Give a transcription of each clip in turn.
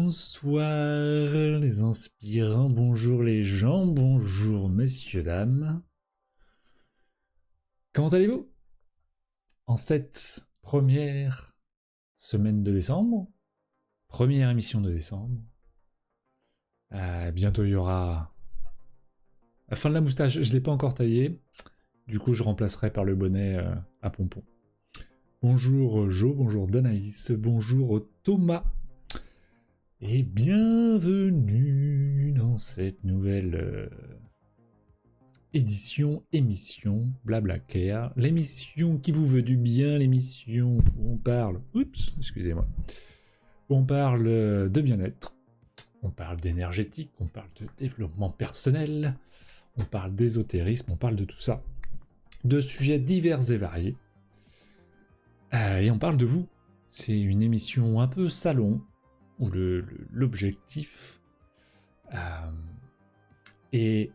Bonsoir les inspirants, bonjour les gens, bonjour messieurs, dames. Comment allez-vous? En cette première semaine de décembre, première émission de décembre, bientôt il y aura la fin de la moustache, je ne l'ai pas encore taillé, du coup je remplacerai par le bonnet à pompons. Bonjour Jo, bonjour Danaïs, bonjour Thomas. Et bienvenue dans cette nouvelle émission Blablacar, l'émission qui vous veut du bien, l'émission où on parle, excusez-moi, où on parle de bien-être, on parle d'énergétique, on parle de développement personnel, on parle d'ésotérisme, on parle de tout ça, de sujets divers et variés, et on parle de vous. C'est une émission un peu salon, où l'objectif est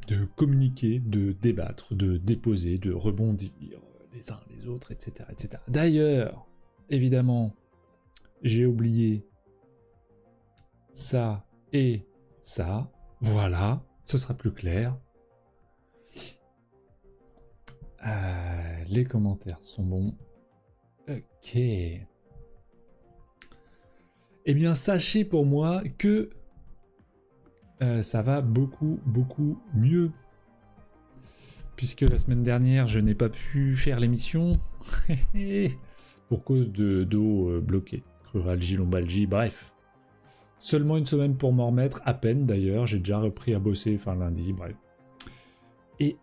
de communiquer, de débattre, de déposer, de rebondir les uns les autres, etc. etc. D'ailleurs, évidemment, j'ai oublié ça et ça. Voilà, ce sera plus clair. Les commentaires sont bons. Ok. Eh bien, sachez pour moi que ça va beaucoup mieux. Puisque la semaine dernière, je n'ai pas pu faire l'émission pour cause de dos bloqué, cruralgie, lombalgie, bref. Seulement une semaine pour m'en remettre, à peine d'ailleurs, j'ai déjà repris à bosser fin lundi, bref. Et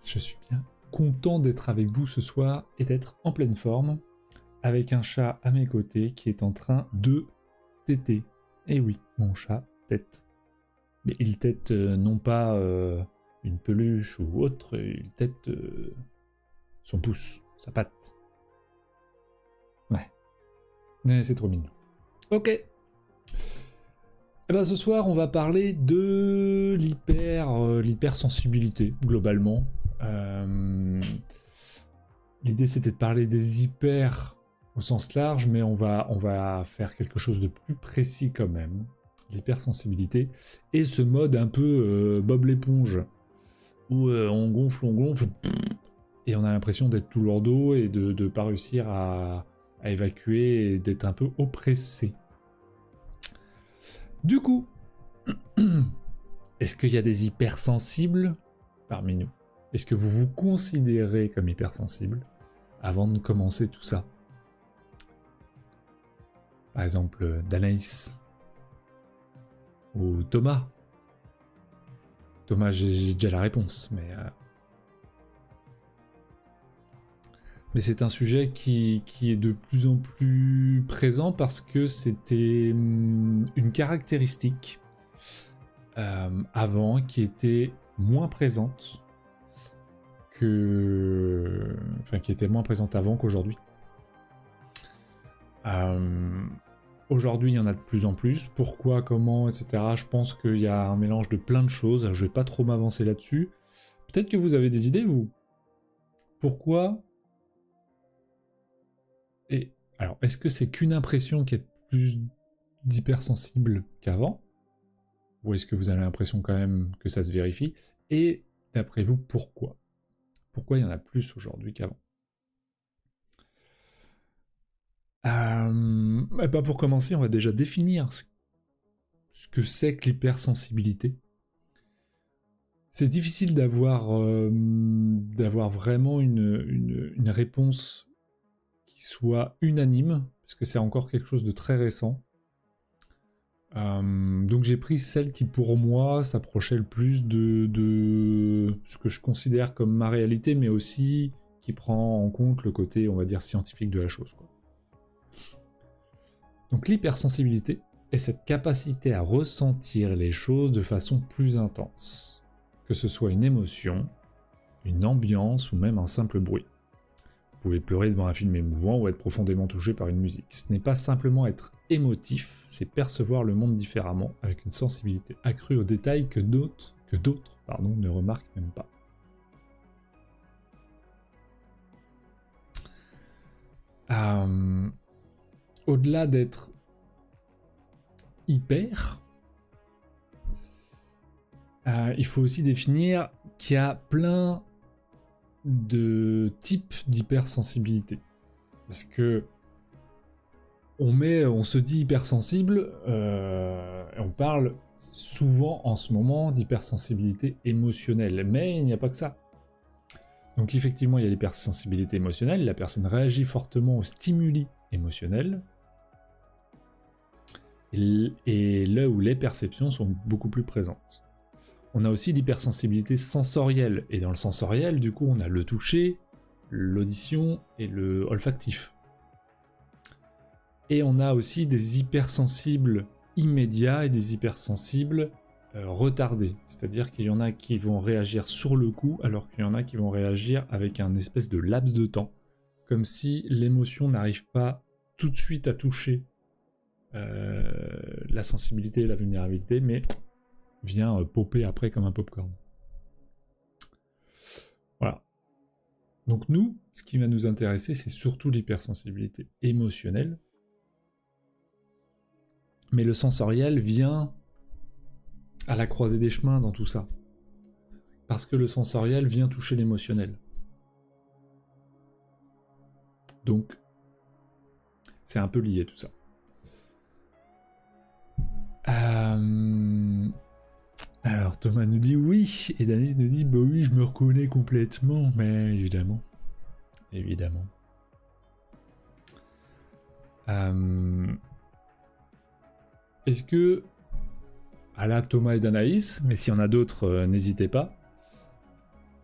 je suis bien content d'être avec vous ce soir et d'être en pleine forme, avec un chat à mes côtés qui est en train de téter. Et oui, mon chat tète. Mais il tète non pas une peluche ou autre, il tète son pouce, sa patte. Ouais. Mais c'est trop mignon. Ok. Et ben ce soir, on va parler de l'hypersensibilité, globalement. L'idée, c'était de parler des hyper au sens large, mais on va faire quelque chose de plus précis quand même. L'hypersensibilité. Et ce mode un peu Bob l'éponge, où on gonfle, et on a l'impression d'être tout lourd d'eau et de ne pas réussir à évacuer et d'être un peu oppressé. Du coup, est-ce qu'il y a des hypersensibles parmi nous? Est-ce que vous vous considérez comme hypersensible avant de commencer tout ça? Par exemple, Danaïs ou Thomas. Thomas, j'ai déjà la réponse, mais c'est un sujet qui est de plus en plus présent parce que c'était une caractéristique avant qui était moins présente qui était moins présente avant qu'aujourd'hui. Aujourd'hui, il y en a de plus en plus. Pourquoi, comment, etc. Je pense qu'il y a un mélange de plein de choses. Je vais pas trop m'avancer là-dessus. Peut-être que vous avez des idées, vous. Pourquoi? Et alors, est-ce que c'est qu'une impression qui est plus d'hypersensible qu'avant? Ou est-ce que vous avez l'impression quand même que ça se vérifie? Et d'après vous, pourquoi? Pourquoi il y en a plus aujourd'hui qu'avant? Pour commencer, on va déjà définir ce que c'est que l'hypersensibilité. C'est difficile d'avoir vraiment une réponse qui soit unanime, parce que c'est encore quelque chose de très récent. Donc j'ai pris celle qui pour moi s'approchait le plus de ce que je considère comme ma réalité, mais aussi qui prend en compte le côté, on va dire, scientifique de la chose, quoi. Donc l'hypersensibilité est cette capacité à ressentir les choses de façon plus intense, que ce soit une émotion, une ambiance ou même un simple bruit. Vous pouvez pleurer devant un film émouvant ou être profondément touché par une musique. Ce n'est pas simplement être émotif, c'est percevoir le monde différemment, avec une sensibilité accrue aux détails que d'autres ne remarquent même pas. Au-delà d'être hyper, il faut aussi définir qu'il y a plein de types d'hypersensibilité. Parce que on se dit hypersensible, et on parle souvent en ce moment d'hypersensibilité émotionnelle, mais il n'y a pas que ça. Donc effectivement, il y a l'hypersensibilité émotionnelle, la personne réagit fortement aux stimuli émotionnels, et là où les perceptions sont beaucoup plus présentes. On a aussi l'hypersensibilité sensorielle, et dans le sensoriel, du coup, on a le toucher, l'audition et le olfactif. Et on a aussi des hypersensibles immédiats et des hypersensibles retardés. C'est-à-dire qu'il y en a qui vont réagir sur le coup, alors qu'il y en a qui vont réagir avec un espèce de laps de temps. Comme si l'émotion n'arrive pas tout de suite à toucher la sensibilité et la vulnérabilité, mais vient popper après comme un popcorn. Voilà. Donc nous, ce qui va nous intéresser, c'est surtout l'hypersensibilité émotionnelle. Mais le sensoriel vient à la croisée des chemins dans tout ça. Parce que le sensoriel vient toucher l'émotionnel. Donc, c'est un peu lié tout ça. Alors Thomas nous dit oui, et Danis nous dit bah oui, je me reconnais complètement, mais évidemment. Est-ce que, à la Thomas et d'Anaïs, mais s'il y en a d'autres, n'hésitez pas,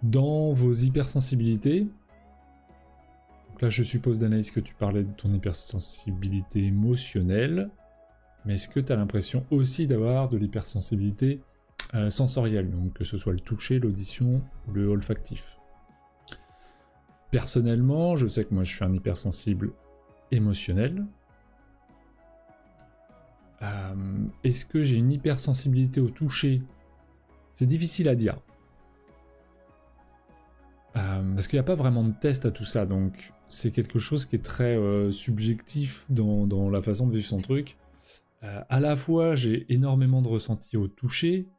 dans vos hypersensibilités, donc là je suppose d'Anaïs que tu parlais de ton hypersensibilité émotionnelle, mais est-ce que tu as l'impression aussi d'avoir de l'hypersensibilité sensorielle, donc que ce soit le toucher, l'audition ou le olfactif? Personnellement, je sais que moi je suis un hypersensible émotionnel. Est-ce que j'ai une hypersensibilité au toucher? C'est difficile à dire. Parce qu'il n'y a pas vraiment de test à tout ça, donc c'est quelque chose qui est très subjectif dans la façon de vivre son truc. À la fois, j'ai énormément de ressenti au toucher.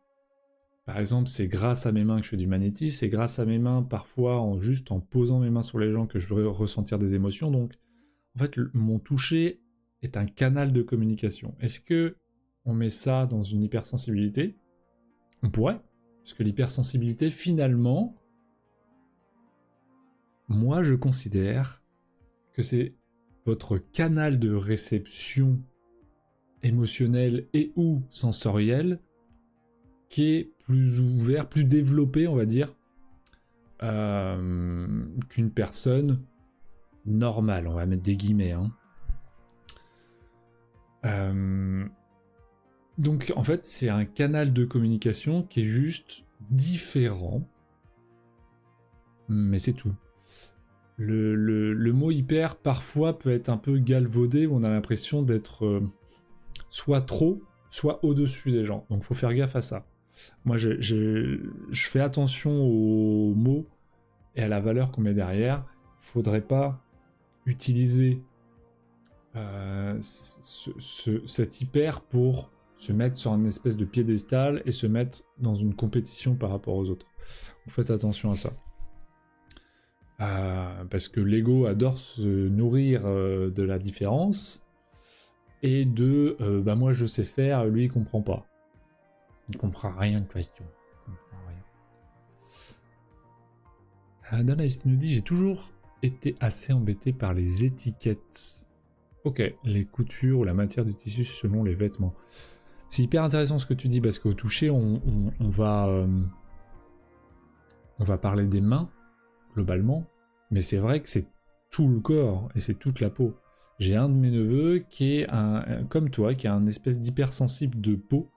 Par exemple, c'est grâce à mes mains que je fais du magnétisme, c'est grâce à mes mains, parfois, juste en posant mes mains sur les gens que je vais ressentir des émotions. Donc, en fait, mon toucher est un canal de communication. Est-ce que on met ça dans une hypersensibilité? On pourrait, parce que l'hypersensibilité, finalement, moi, je considère que c'est votre canal de réception émotionnelle et ou sensorielle qui est plus ouvert, plus développé, on va dire, qu'une personne normale. On va mettre des guillemets. Donc, en fait, c'est un canal de communication qui est juste différent, mais c'est tout. Le mot hyper, parfois, peut être un peu galvaudé, où on a l'impression d'être soit trop, soit au-dessus des gens. Donc, il faut faire gaffe à ça. Moi, je fais attention aux mots et à la valeur qu'on met derrière. Il ne faudrait pas utiliser cet hyper pour se mettre sur un espèce de piédestal et se mettre dans une compétition par rapport aux autres. Vous faites attention à ça. Parce que l'ego adore se nourrir de la différence et de bah moi je sais faire, lui il comprend pas. Il comprend rien de question. Danaïs nous dit j'ai toujours été assez embêté par les étiquettes. Ok, les coutures ou la matière du tissu selon les vêtements. C'est hyper intéressant ce que tu dis parce qu'au toucher on va parler des mains globalement, mais c'est vrai que c'est tout le corps et c'est toute la peau. J'ai un de mes neveux qui est comme toi, qui a un espèce d'hypersensible de peau.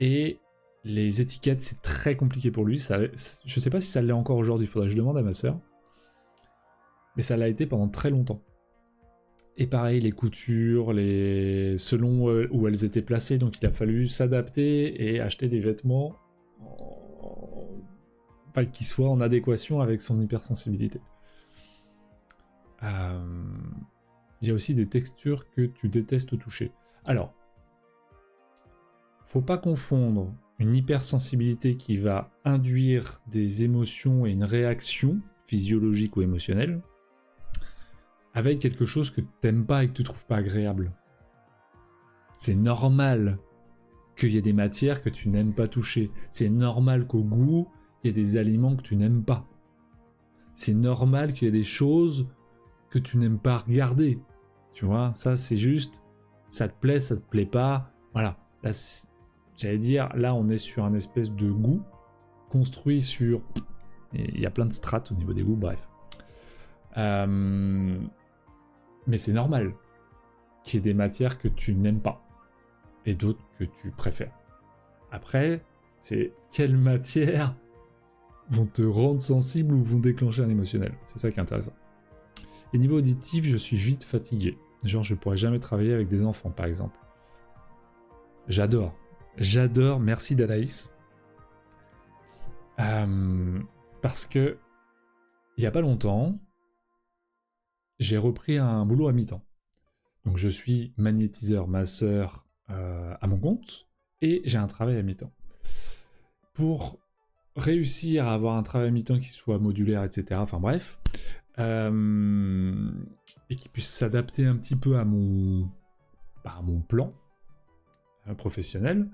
Et les étiquettes, c'est très compliqué pour lui. Je sais pas si ça l'est encore aujourd'hui, il faudrait que je demande à ma sœur. Mais ça l'a été pendant très longtemps. Et pareil, les coutures, selon où elles étaient placées, donc il a fallu s'adapter et acheter des vêtements qui soient en adéquation avec son hypersensibilité. Il y a aussi des textures que tu détestes toucher. Alors, faut pas confondre une hypersensibilité qui va induire des émotions et une réaction physiologique ou émotionnelle avec quelque chose que t'aimes pas et que tu trouves pas agréable. C'est normal qu'il y ait des matières que tu n'aimes pas toucher. C'est normal qu'au goût, il y ait des aliments que tu n'aimes pas. C'est normal qu'il y ait des choses que tu n'aimes pas regarder. Tu vois, ça c'est juste, ça te plaît pas. Voilà, là, j'allais dire, là on est sur un espèce de goût construit sur... Il y a plein de strates au niveau des goûts, bref. Mais c'est normal qu'il y ait des matières que tu n'aimes pas et d'autres que tu préfères. Après, c'est quelles matières vont te rendre sensible ou vont déclencher un émotionnel. C'est ça qui est intéressant. Et niveau auditif, je suis vite fatigué. Genre, je pourrais jamais travailler avec des enfants, par exemple. J'adore, merci Danaïs. Parce que, il y a pas longtemps, j'ai repris un boulot à mi-temps. Donc je suis magnétiseur, masseur à mon compte, et j'ai un travail à mi-temps. Pour réussir à avoir un travail à mi-temps qui soit modulaire, etc., enfin bref, et qui puisse s'adapter un petit peu à mon plan professionnel,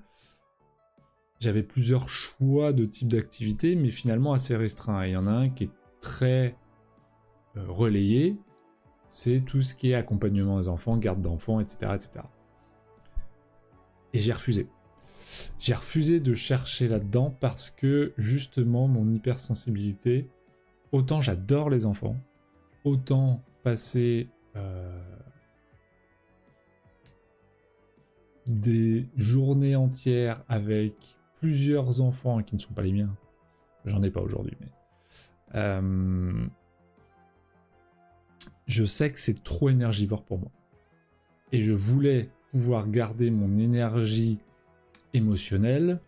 j'avais plusieurs choix de type d'activité, mais finalement assez restreints. Et il y en a un qui est très relayé, c'est tout ce qui est accompagnement des enfants, garde d'enfants, etc., etc. Et j'ai refusé. J'ai refusé de chercher là-dedans parce que, justement, mon hypersensibilité, autant j'adore les enfants, autant passer des journées entières avec plusieurs enfants qui ne sont pas les miens, j'en ai pas aujourd'hui, mais je sais que c'est trop énergivore pour moi. Et je voulais pouvoir garder mon énergie émotionnelle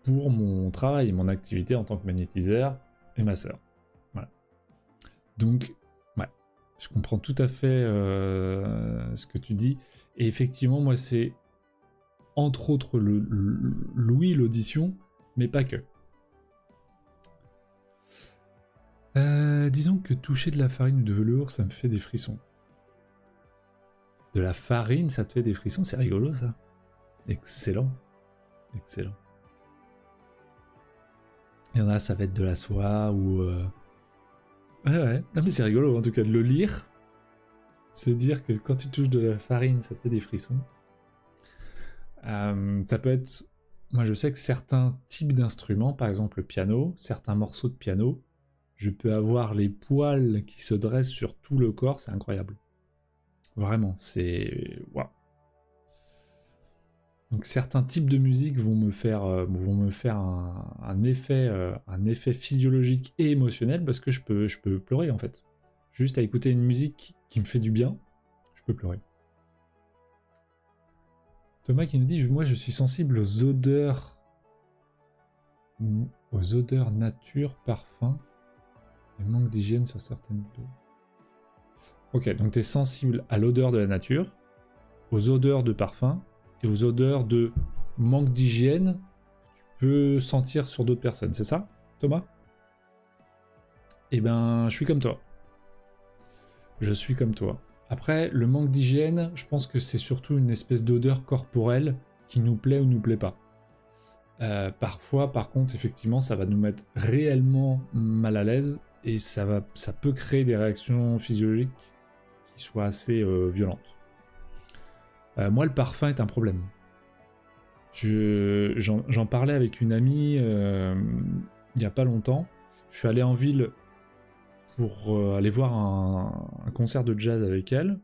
pour mon travail, mon activité en tant que magnétiseur et masseur. Voilà. Donc, ouais, je comprends tout à fait ce que tu dis. Et effectivement, moi, c'est entre autres l'ouïe, l'audition, mais pas que. Disons que toucher de la farine ou de velours, ça me fait des frissons. De la farine, ça te fait des frissons, c'est rigolo ça. Excellent. Excellent. Il y en a, ça va être de la soie ou... Ouais. Non mais c'est rigolo en tout cas de le lire. De se dire que quand tu touches de la farine, ça te fait des frissons. Ça peut être... Moi je sais que certains types d'instruments, par exemple le piano, certains morceaux de piano, je peux avoir les poils qui se dressent sur tout le corps, c'est incroyable. Vraiment, c'est... Waouh. Donc certains types de musique vont me faire un effet physiologique et émotionnel parce que je peux pleurer en fait. Juste à écouter une musique qui me fait du bien, je peux pleurer. Thomas qui nous dit, moi je suis sensible aux odeurs nature, parfum, et manque d'hygiène sur certaines peaux. Ok, donc tu es sensible à l'odeur de la nature, aux odeurs de parfum, et aux odeurs de manque d'hygiène que tu peux sentir sur d'autres personnes, c'est ça, Thomas? Eh ben, je suis comme toi. Je suis comme toi. Après, le manque d'hygiène, je pense que c'est surtout une espèce d'odeur corporelle qui nous plaît ou nous plaît pas. Parfois, par contre, effectivement, ça va nous mettre réellement mal à l'aise et ça peut créer des réactions physiologiques qui soient assez violentes. Moi, le parfum est un problème. J'en parlais avec une amie il y a pas longtemps. Je suis allé en ville pour aller voir un concert de jazz avec elle.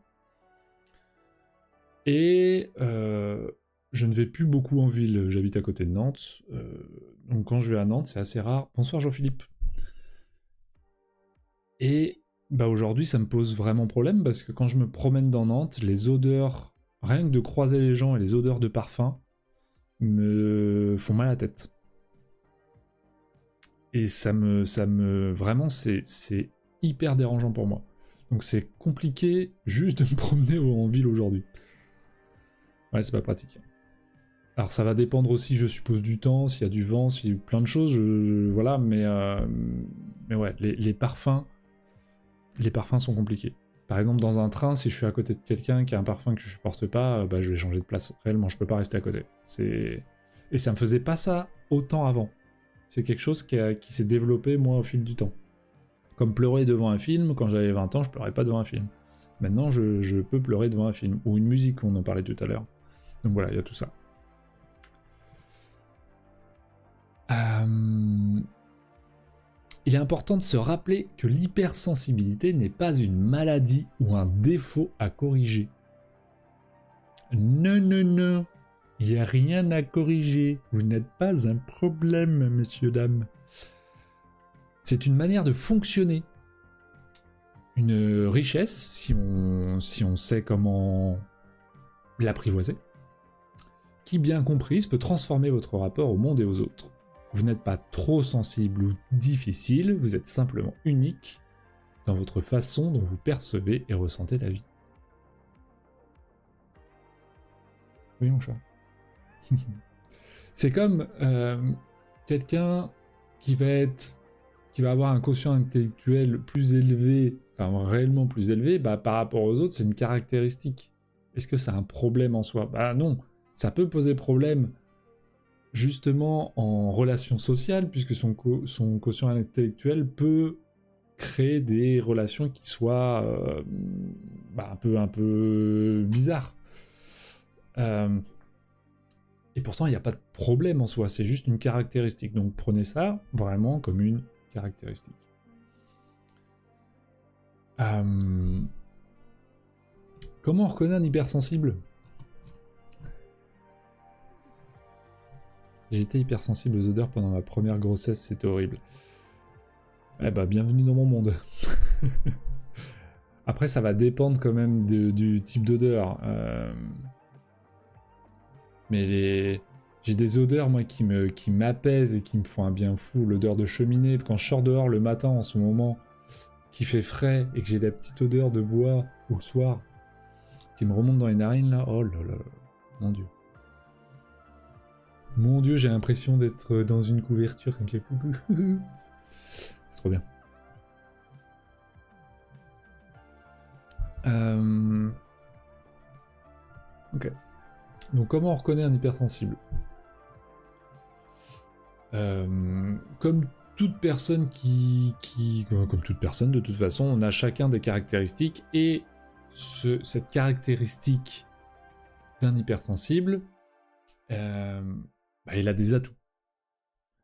Et je ne vais plus beaucoup en ville, j'habite à côté de Nantes. Donc quand je vais à Nantes, c'est assez rare. Bonsoir Jean-Philippe. Et bah aujourd'hui, ça me pose vraiment problème parce que quand je me promène dans Nantes, les odeurs, rien que de croiser les gens et les odeurs de parfum, me font mal à la tête. Et vraiment, c'est hyper dérangeant pour moi. Donc c'est compliqué juste de me promener en ville aujourd'hui. Ouais, c'est pas pratique. Alors ça va dépendre aussi, je suppose, du temps, s'il y a du vent, s'il y a plein de choses, voilà, mais ouais, les parfums sont compliqués. Par exemple, dans un train, si je suis à côté de quelqu'un qui a un parfum que je supporte pas, bah, je vais changer de place. Réellement, je peux pas rester à côté. Et ça me faisait pas ça autant avant. C'est quelque chose qui s'est développé, moi, au fil du temps. Comme pleurer devant un film, quand j'avais 20 ans, je pleurais pas devant un film. Maintenant, je peux pleurer devant un film. Ou une musique, on en parlait tout à l'heure. Donc voilà, il y a tout ça. Il est important de se rappeler que l'hypersensibilité n'est pas une maladie ou un défaut à corriger. Non, non, non. Il n'y a rien à corriger. Vous n'êtes pas un problème, messieurs, dames. C'est une manière de fonctionner. Une richesse, si on sait comment l'apprivoiser, qui, bien comprise, peut transformer votre rapport au monde et aux autres. Vous n'êtes pas trop sensible ou difficile, vous êtes simplement unique dans votre façon dont vous percevez et ressentez la vie. Oui, mon chat. C'est comme quelqu'un qui va avoir un quotient intellectuel plus élevé, enfin réellement plus élevé, bah, par rapport aux autres, c'est une caractéristique. Est-ce que c'est un problème en soi? Bah non, ça peut poser problème justement en relation sociale, puisque son quotient intellectuel peut créer des relations qui soient un peu bizarres. Et pourtant, il n'y a pas de problème en soi, c'est juste une caractéristique. Donc prenez ça vraiment comme une caractéristique. Comment on reconnaît un hypersensible? J'ai été hypersensible aux odeurs pendant ma première grossesse, c'était horrible. Eh bah, bienvenue dans mon monde. Après, ça va dépendre quand même du type d'odeur. Mais j'ai des odeurs, moi, qui m'apaisent et qui me font un bien fou. L'odeur de cheminée, quand je sors dehors le matin en ce moment, qui fait frais, et que j'ai la petite odeur de bois, ou le soir, qui me remonte dans les narines, là, oh là là, mon Dieu. Mon Dieu, j'ai l'impression d'être dans une couverture comme ça. C'est trop bien. Ok. Donc comment on reconnaît un hypersensible? Comme toute personne comme toute personne de toute façon, on a chacun des caractéristiques, et cette caractéristique d'un hypersensible, il a des atouts.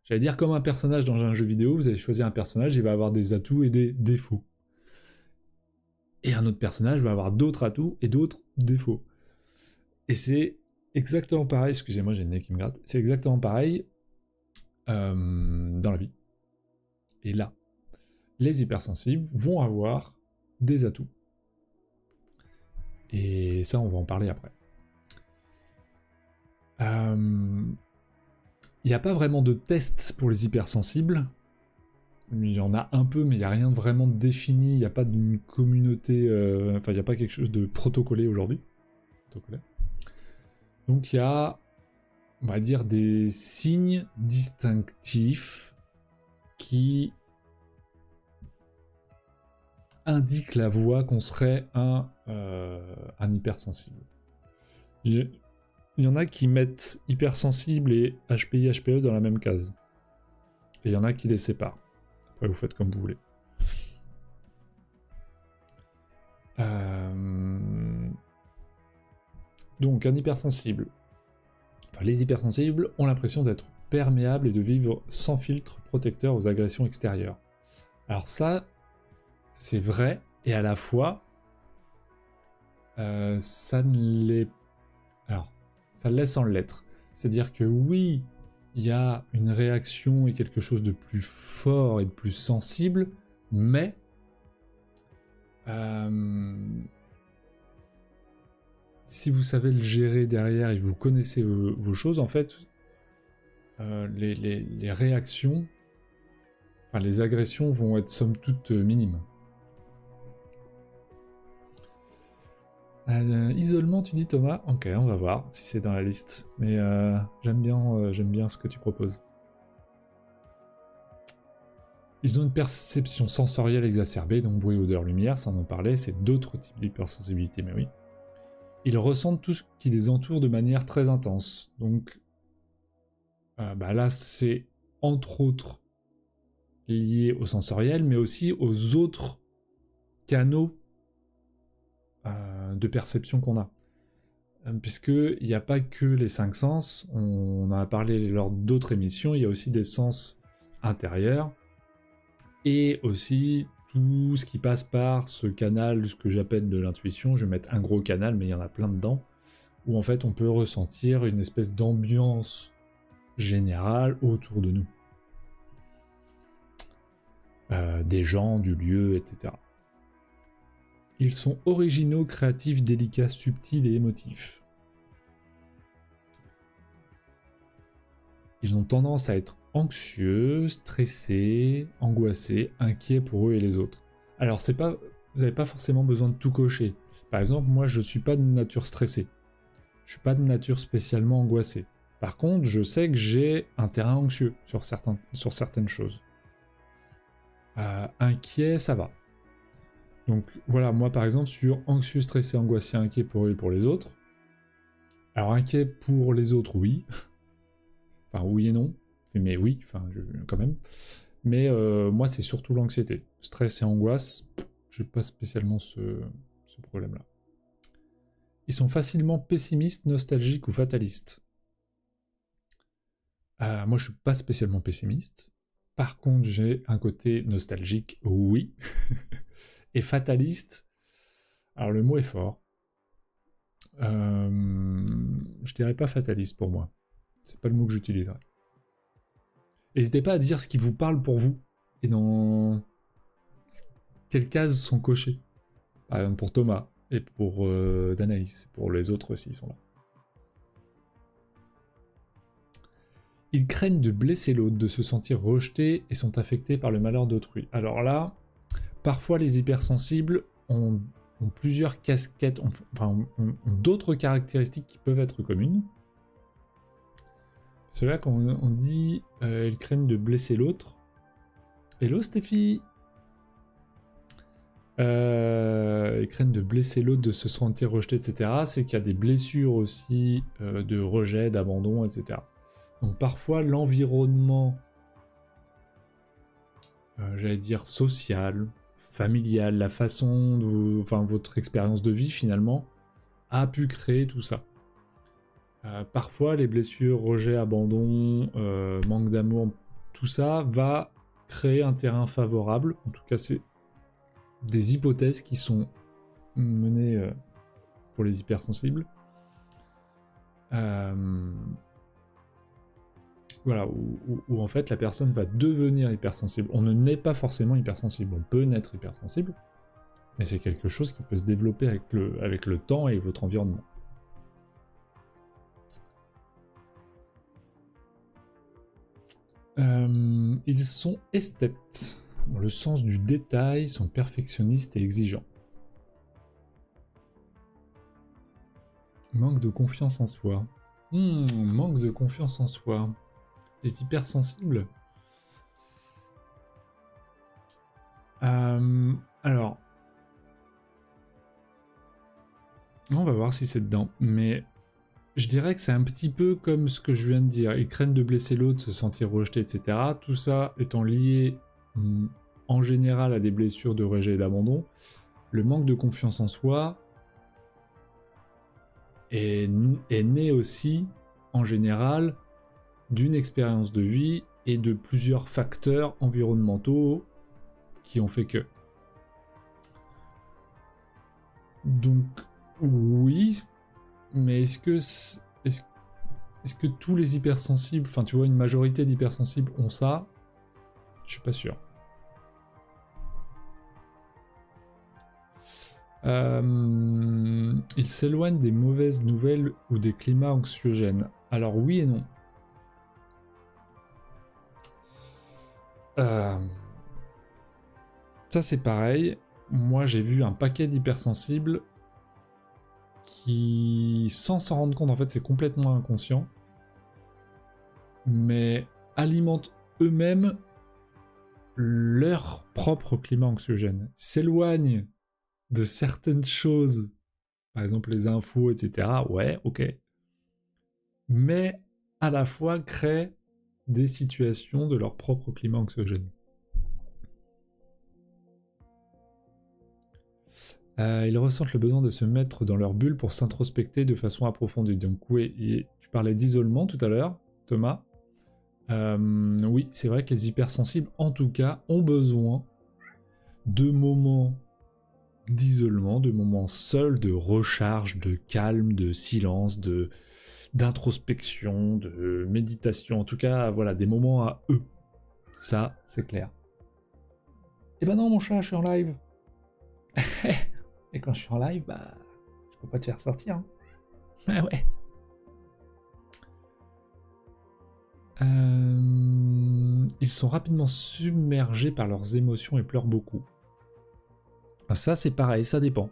J'allais dire comme un personnage dans un jeu vidéo, vous allez choisir un personnage, il va avoir des atouts et des défauts. Et un autre personnage va avoir d'autres atouts et d'autres défauts. Et c'est exactement pareil, excusez-moi, j'ai le nez qui me gratte, c'est exactement pareil dans la vie. Et là, les hypersensibles vont avoir des atouts. Et ça, on va en parler après. Il n'y a pas vraiment de tests pour les hypersensibles. Il y en a un peu, mais il n'y a rien de vraiment défini. Il n'y a pas d'une communauté... il n'y a pas quelque chose de protocolé aujourd'hui. Donc il y a, on va dire, des signes distinctifs qui indiquent la voie qu'on serait un hypersensible. Il y en a qui mettent hypersensible et HPI-HPE dans la même case. Et il y en a qui les séparent. Après, vous faites comme vous voulez. Donc, un hypersensible. Enfin, les hypersensibles ont l'impression d'être perméables et de vivre sans filtre protecteur aux agressions extérieures. Alors ça, c'est vrai, et à la fois, ça ne l'est... Alors, ça le laisse en l'être. C'est-à-dire que oui, il y a une réaction et quelque chose de plus fort et de plus sensible, mais si vous savez le gérer derrière et vous connaissez vos choses, en fait, les réactions, enfin les agressions vont être somme toute minimes. Isolement, tu dis Thomas? Ok, on va voir si c'est dans la liste. Mais j'aime bien ce que tu proposes. Ils ont une perception sensorielle exacerbée, donc bruit, odeur, lumière, sans en parler, c'est d'autres types d'hypersensibilité, mais oui. Ils ressentent tout ce qui les entoure de manière très intense. Donc là, c'est entre autres lié au sensoriel, mais aussi aux autres canaux de perception qu'on a. Puisqu'il n'y a pas que les 5 sens, on en a parlé lors d'autres émissions, il y a aussi des sens intérieurs, et aussi tout ce qui passe par ce canal, ce que j'appelle de l'intuition, je vais mettre un gros canal, mais il y en a plein dedans, où en fait on peut ressentir une espèce d'ambiance générale autour de nous. Des gens, du lieu, etc. Ils sont originaux, créatifs, délicats, subtils et émotifs. Ils ont tendance à être anxieux, stressés, angoissés, inquiets pour eux et les autres. Alors vous n'avez pas forcément besoin de tout cocher. Par exemple, moi je ne suis pas de nature stressée. Je ne suis pas de nature spécialement angoissée. Par contre, je sais que j'ai un terrain anxieux sur certaines choses. Inquiet, ça va. Donc voilà, moi par exemple, sur anxieux, stressé, angoissé, inquiet pour eux et pour les autres. Alors inquiet pour les autres, oui. Enfin, oui et non. Mais oui, quand même. Mais moi, c'est surtout l'anxiété. Stress et angoisse, j'ai pas spécialement ce problème-là. Ils sont facilement pessimistes, nostalgiques ou fatalistes. Moi, je suis pas spécialement pessimiste. Par contre, j'ai un côté nostalgique, oui. Et fataliste, alors le mot est fort. Je dirais pas fataliste pour moi. C'est pas le mot que j'utiliserais. N'hésitez pas à dire ce qui vous parle pour vous et dans quelles cases sont cochées. Par exemple pour Thomas et pour Danaïs, pour les autres aussi, ils sont là. Ils craignent de blesser l'autre, de se sentir rejetés et sont affectés par le malheur d'autrui. Alors là, parfois les hypersensibles ont plusieurs casquettes, ont d'autres caractéristiques qui peuvent être communes. C'est là qu'on dit ils craignent de blesser l'autre. Hello Stéphie. Ils craignent de blesser l'autre, de se sentir rejeté, etc. C'est qu'il y a des blessures aussi de rejet, d'abandon, etc. Donc parfois l'environnement, j'allais dire social, familial, la façon de votre expérience de vie finalement, a pu créer tout ça. Parfois les blessures, rejet, abandon, manque d'amour, tout ça va créer un terrain favorable. En tout cas c'est des hypothèses qui sont menées pour les hypersensibles. Voilà, où en fait la personne va devenir hypersensible. On ne naît pas forcément hypersensible, on peut naître hypersensible, mais c'est quelque chose qui peut se développer avec le temps et votre environnement. Ils sont esthètes, dans le sens du détail, sont perfectionnistes et exigeants. Manque de confiance en soi. Manque de confiance en soi. Les hypersensibles. Alors, on va voir si c'est dedans, mais je dirais que c'est un petit peu comme ce que je viens de dire. Ils craignent de blesser l'autre, se sentir rejeté, etc. Tout ça étant lié en général à des blessures de rejet et d'abandon. Le manque de confiance en soi est né aussi, en général, d'une expérience de vie et de plusieurs facteurs environnementaux qui ont fait que. Donc, oui, mais est-ce que tous les hypersensibles, enfin tu vois, une majorité d'hypersensibles ont ça? Je suis pas sûr. Ils s'éloignent des mauvaises nouvelles ou des climats anxiogènes. Alors oui et non. Ça c'est pareil. Moi j'ai vu un paquet d'hypersensibles qui, sans s'en rendre compte, en fait, c'est complètement inconscient, mais alimentent eux-mêmes leur propre climat anxiogène, s'éloignent de certaines choses, par exemple les infos, etc. Ouais, ok. Mais à la fois créent des situations de leur propre climat anxiogène. Ils ressentent le besoin de se mettre dans leur bulle pour s'introspecter de façon approfondie. Donc oui, tu parlais d'isolement tout à l'heure, Thomas. Oui, c'est vrai que les hypersensibles, en tout cas, ont besoin de moments d'isolement, de moments seuls, de recharge, de calme, de silence, d'introspection, de méditation. En tout cas, voilà, des moments à eux. Ça, c'est clair. Eh ben non, mon chat, je suis en live. Et quand je suis en live, bah, je peux pas te faire sortir. Hein. Ah ouais. Ils sont rapidement submergés par leurs émotions et pleurent beaucoup. Ça, c'est pareil, ça dépend.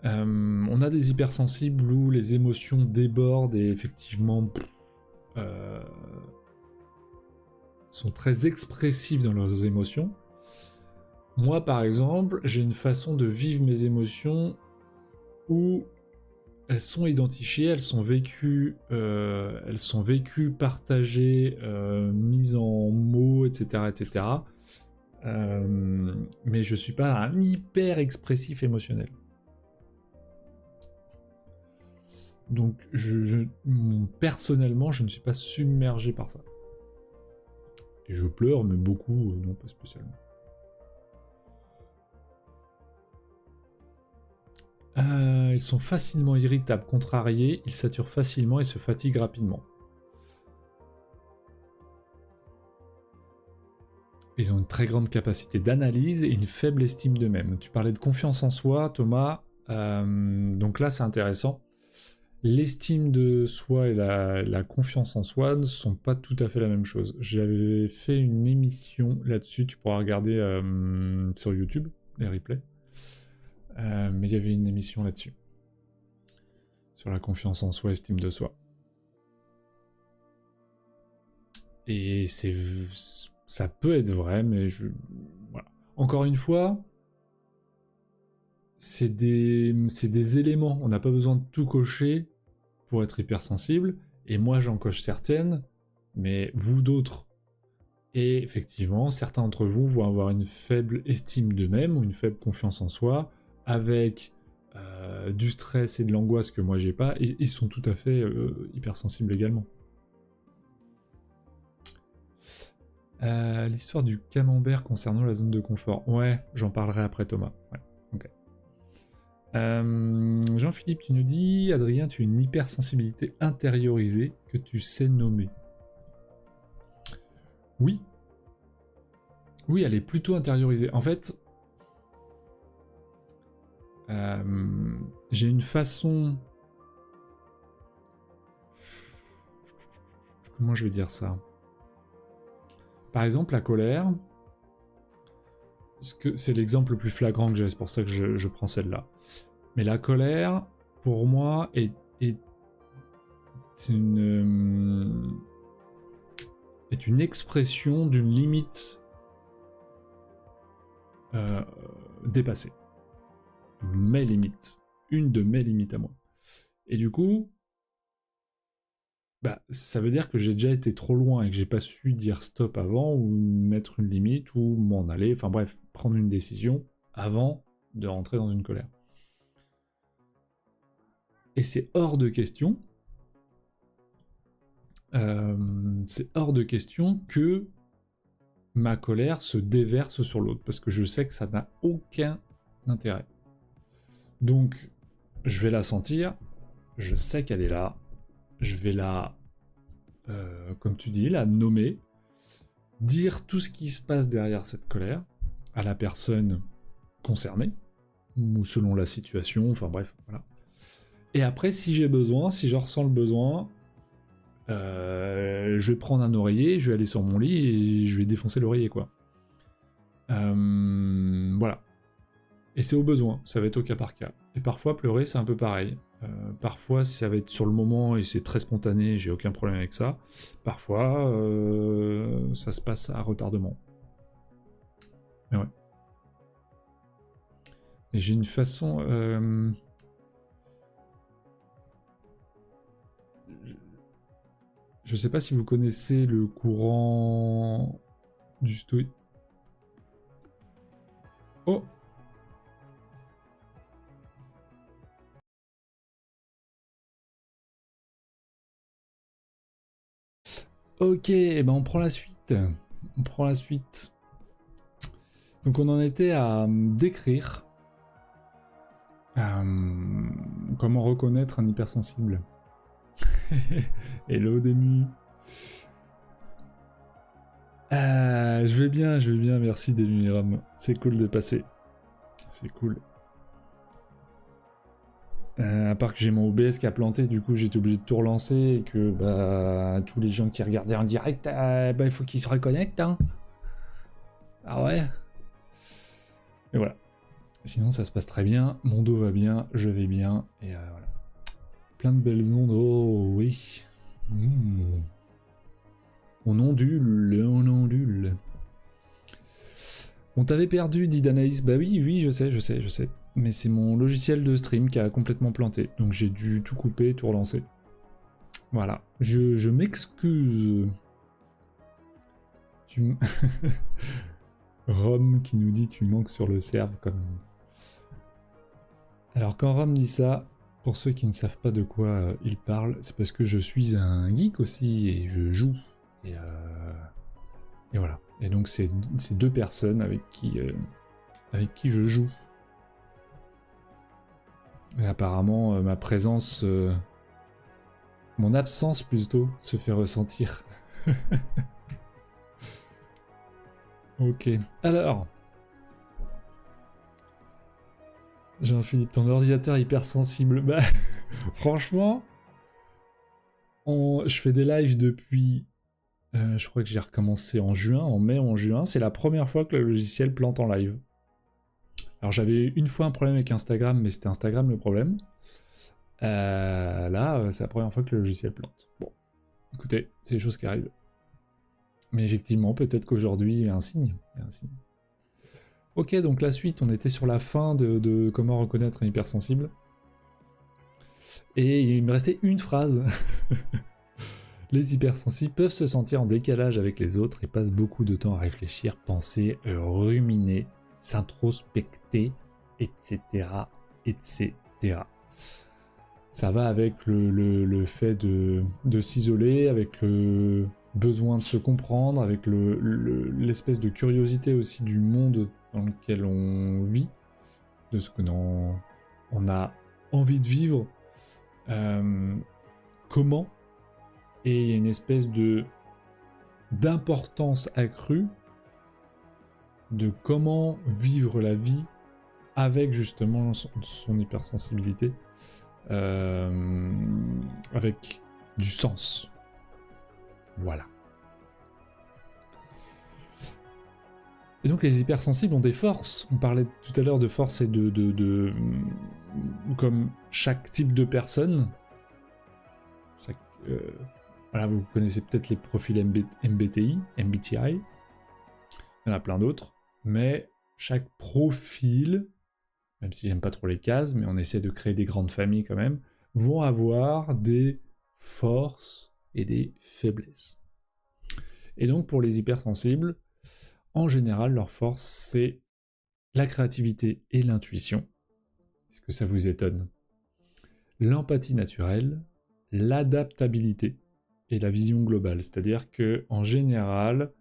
On a des hypersensibles où les émotions débordent et effectivement sont très expressifs dans leurs émotions. Moi, par exemple, j'ai une façon de vivre mes émotions où elles sont identifiées, elles sont vécues, partagées, mises en mots, etc., etc. Mais je suis pas un hyper expressif émotionnel. Donc, personnellement, je ne suis pas submergé par ça. Et je pleure, mais beaucoup, non, pas spécialement. Ils sont facilement irritables, contrariés, ils saturent facilement et se fatiguent rapidement. Ils ont une très grande capacité d'analyse et une faible estime d'eux-mêmes. Tu parlais de confiance en soi, Thomas. Donc là, c'est intéressant. L'estime de soi et la confiance en soi ne sont pas tout à fait la même chose. J'avais fait une émission là-dessus, tu pourras regarder sur YouTube, les replays. Mais il y avait une émission là-dessus. Sur la confiance en soi, estime de soi. Et ça peut être vrai, mais voilà. Encore une fois, c'est des éléments. On n'a pas besoin de tout cocher pour être hypersensible. Et moi, j'en coche certaines, mais vous d'autres. Et effectivement, certains d'entre vous vont avoir une faible estime d'eux-mêmes ou une faible confiance en soi, avec du stress et de l'angoisse que moi j'ai pas, et ils sont tout à fait hypersensibles également. L'histoire du camembert concernant la zone de confort. Ouais, j'en parlerai après Thomas. Ouais, ok. Jean-Philippe, tu nous dis, Adrien, tu as une hypersensibilité intériorisée que tu sais nommer. Oui. Oui, elle est plutôt intériorisée. En fait, j'ai une façon... Comment je vais dire ça ? Par exemple, la colère, c'est l'exemple le plus flagrant que j'ai, c'est pour ça que je prends celle-là. Mais la colère, pour moi, est une expression d'une limite dépassée. Mes limites. Une de mes limites à moi. Et du coup, bah, ça veut dire que j'ai déjà été trop loin et que j'ai pas su dire stop avant ou mettre une limite ou m'en aller, enfin bref, prendre une décision avant de rentrer dans une colère. Et c'est hors de question, que ma colère se déverse sur l'autre, parce que je sais que ça n'a aucun intérêt. Donc, je vais la sentir, je sais qu'elle est là, je vais la, comme tu dis, la nommer, dire tout ce qui se passe derrière cette colère à la personne concernée, ou selon la situation, enfin bref, voilà. Et après, si j'ai besoin, si j'en ressens le besoin, je vais prendre un oreiller, je vais aller sur mon lit et je vais défoncer l'oreiller, quoi. Voilà. Et c'est au besoin, ça va être au cas par cas. Et parfois, pleurer, c'est un peu pareil. Parfois, ça va être sur le moment et c'est très spontané, j'ai aucun problème avec ça. Parfois, ça se passe à retardement. Mais ouais. Et j'ai une façon... Je sais pas si vous connaissez le courant du stoï. Oh! Ok, ben on prend la suite. On prend la suite. Donc on en était à décrire comment reconnaître un hypersensible. Hello Demi. Je vais bien, merci Demi Ram. C'est cool de passer. C'est cool. À part que j'ai mon OBS qui a planté, du coup j'étais obligé de tout relancer et que bah tous les gens qui regardaient en direct, bah il faut qu'ils se reconnectent, hein. Ah ouais. Et voilà. Sinon ça se passe très bien, mon dos va bien, je vais bien, et voilà. Plein de belles ondes, oh oui. On ondule, on ondule. On t'avait perdu, dit Danaïs. Bah oui, je sais. Mais c'est mon logiciel de stream qui a complètement planté, donc j'ai dû tout couper, tout relancer. Voilà, je m'excuse. Rome qui nous dit tu manques sur le serve comme... Alors quand Rome dit ça, pour ceux qui ne savent pas de quoi il parle, c'est parce que je suis un geek aussi et je joue. Et voilà. Et donc c'est deux personnes avec qui je joue. Et apparemment ma présence, mon absence plutôt, se fait ressentir. Ok. Alors... Jean-Philippe, ton ordinateur hypersensible. Bah, franchement, je fais des lives depuis... je crois que j'ai recommencé en juin, en mai ou en juin. C'est la première fois que le logiciel plante en live. Alors j'avais une fois un problème avec Instagram, mais c'était Instagram le problème. Là, c'est la première fois que le logiciel plante. Bon, écoutez, c'est des choses qui arrivent. Mais effectivement, peut-être qu'aujourd'hui, il y a un signe. Ok, donc la suite, on était sur la fin de comment reconnaître un hypersensible. Et il me restait une phrase. Les hypersensibles peuvent se sentir en décalage avec les autres et passent beaucoup de temps à réfléchir, penser, ruminer, s'introspecter, etc., etc. Ça va avec le fait de s'isoler, avec le besoin de se comprendre, avec l'espèce de curiosité aussi du monde dans lequel on vit, de ce que on a envie de vivre, comment, et il y a une espèce d'importance accrue de comment vivre la vie avec justement son hypersensibilité, avec du sens. Voilà. Et donc les hypersensibles ont des forces. On parlait tout à l'heure de force et comme chaque type de personne. Voilà, vous connaissez peut-être les profils MBTI. Il y en a plein d'autres. Mais chaque profil, même si j'aime pas trop les cases, mais on essaie de créer des grandes familles quand même, vont avoir des forces et des faiblesses. Et donc pour les hypersensibles, en général, leur force, c'est la créativité et l'intuition. Est-ce que ça vous étonne? L'empathie naturelle, l'adaptabilité et la vision globale. C'est-à-dire que en général,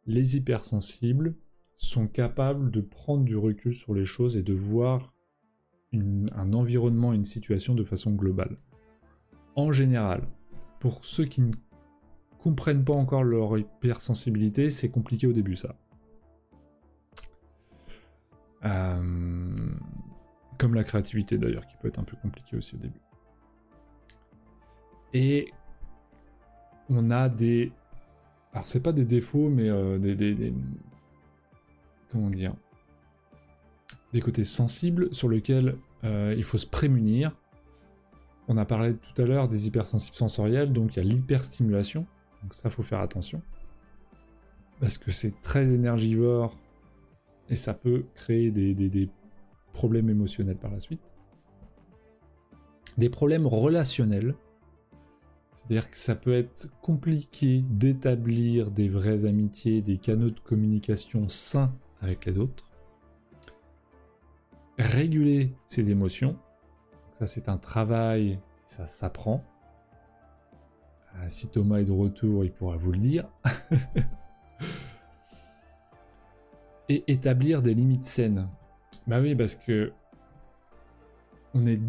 les hypersensibles sont capables de prendre du recul sur les choses et de voir un environnement, une situation de façon globale. En général, pour ceux qui ne comprennent pas encore leur hypersensibilité, c'est compliqué au début ça. Comme la créativité d'ailleurs, qui peut être un peu compliquée aussi au début. Et on a des... Alors c'est pas des défauts, mais comment dire? des côtés sensibles sur lesquels il faut se prémunir. On a parlé tout à l'heure des hypersensibles sensoriels, donc il y a l'hyperstimulation, donc ça faut faire attention. Parce que c'est très énergivore et ça peut créer des problèmes émotionnels par la suite. Des problèmes relationnels, c'est-à-dire que ça peut être compliqué d'établir des vraies amitiés, des canaux de communication sains avec les autres. Réguler ses émotions, ça c'est un travail, ça s'apprend. Si Thomas est de retour, il pourra vous le dire. Et établir des limites saines. Bah oui, parce que on est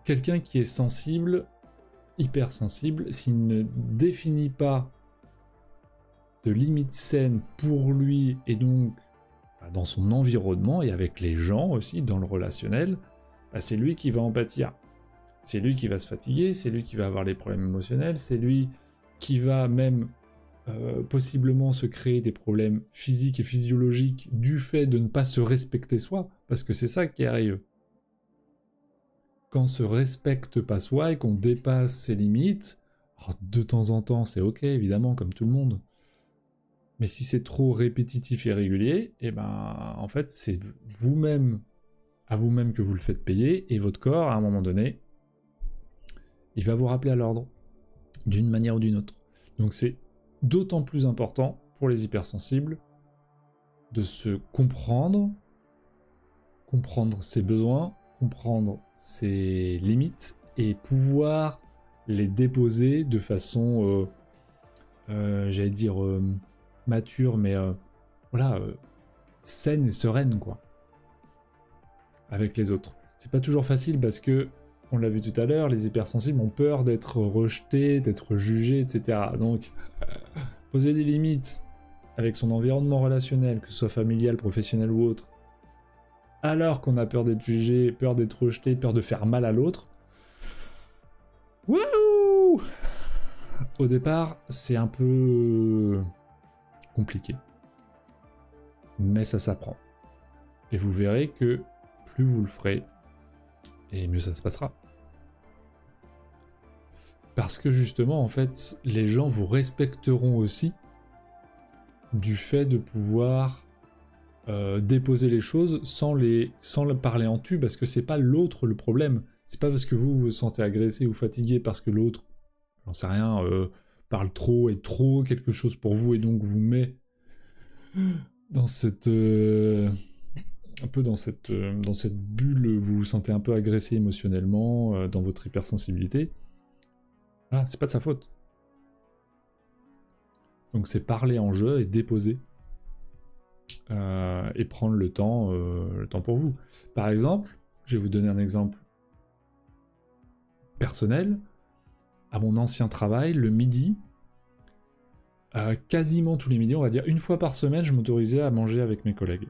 quelqu'un qui est sensible, hypersensible, s'il ne définit pas de limites saines pour lui et donc dans son environnement et avec les gens aussi, dans le relationnel, bah c'est lui qui va en pâtir. C'est lui qui va se fatiguer, c'est lui qui va avoir les problèmes émotionnels, c'est lui qui va même possiblement se créer des problèmes physiques et physiologiques du fait de ne pas se respecter soi, parce que c'est ça qui arrive. Quand on se respecte pas soi et qu'on dépasse ses limites, alors de temps en temps c'est ok évidemment comme tout le monde, mais si c'est trop répétitif et régulier, et ben en fait c'est vous-même, à vous-même que vous le faites payer, et votre corps à un moment donné, il va vous rappeler à l'ordre, d'une manière ou d'une autre. Donc c'est d'autant plus important pour les hypersensibles de se comprendre ses besoins, comprendre ses limites et pouvoir les déposer de façon, j'allais dire mature, mais voilà, saine et sereine quoi, avec les autres. C'est pas toujours facile parce que on l'a vu tout à l'heure, les hypersensibles ont peur d'être rejetés, d'être jugés, etc. Donc, poser des limites avec son environnement relationnel, que ce soit familial, professionnel ou autre, alors qu'on a peur d'être jugé, peur d'être rejeté, peur de faire mal à l'autre, wouhou! Au départ, c'est un peu compliqué. Mais ça s'apprend. Et vous verrez que plus vous le ferez, et mieux ça se passera. Parce que justement, en fait, les gens vous respecteront aussi du fait de pouvoir déposer les choses sans parler en tu, parce que c'est pas l'autre le problème. C'est pas parce que vous vous sentez agressé ou fatigué parce que l'autre, j'en sais rien, parle trop et trop quelque chose pour vous et donc vous met dans cette... un peu dans cette bulle, vous vous sentez un peu agressé émotionnellement dans votre hypersensibilité. Voilà, c'est pas de sa faute. Donc c'est parler en jeu et déposer et prendre le temps pour vous. Par exemple, je vais vous donner un exemple personnel. À mon ancien travail, le midi, quasiment tous les midis, on va dire une fois par semaine, je m'autorisais à manger avec mes collègues.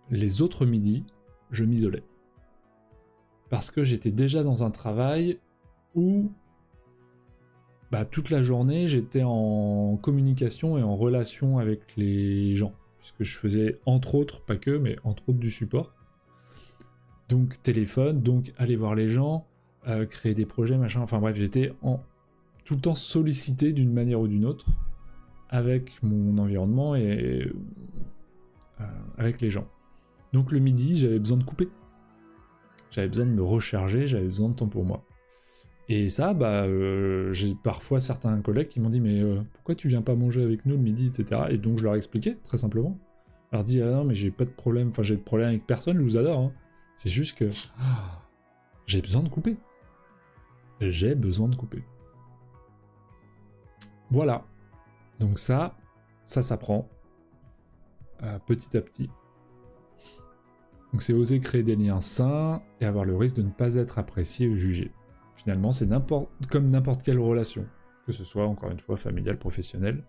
Les autres midis, je m'isolais. Parce que j'étais déjà dans un travail où toute la journée j'étais en communication et en relation avec les gens. Puisque je faisais entre autres, pas que, mais entre autres du support. Donc téléphone, donc aller voir les gens, créer des projets, machin, enfin bref, j'étais tout le temps sollicité d'une manière ou d'une autre avec mon environnement et avec les gens. Donc le midi, j'avais besoin de couper. J'avais besoin de me recharger, j'avais besoin de temps pour moi. Et ça, j'ai parfois certains collègues qui m'ont dit « Mais pourquoi tu viens pas manger avec nous le midi, etc. » Et donc je leur expliquais, très simplement. Je leur dis « Ah non, mais j'ai pas de problème, enfin j'ai de problème avec personne, je vous adore. Hein. C'est juste que j'ai besoin de couper. J'ai besoin de couper. » Voilà. Donc ça s'apprend petit à petit. Donc c'est oser créer des liens sains et avoir le risque de ne pas être apprécié ou jugé. Finalement, c'est comme n'importe quelle relation, que ce soit, encore une fois, familiale, professionnelle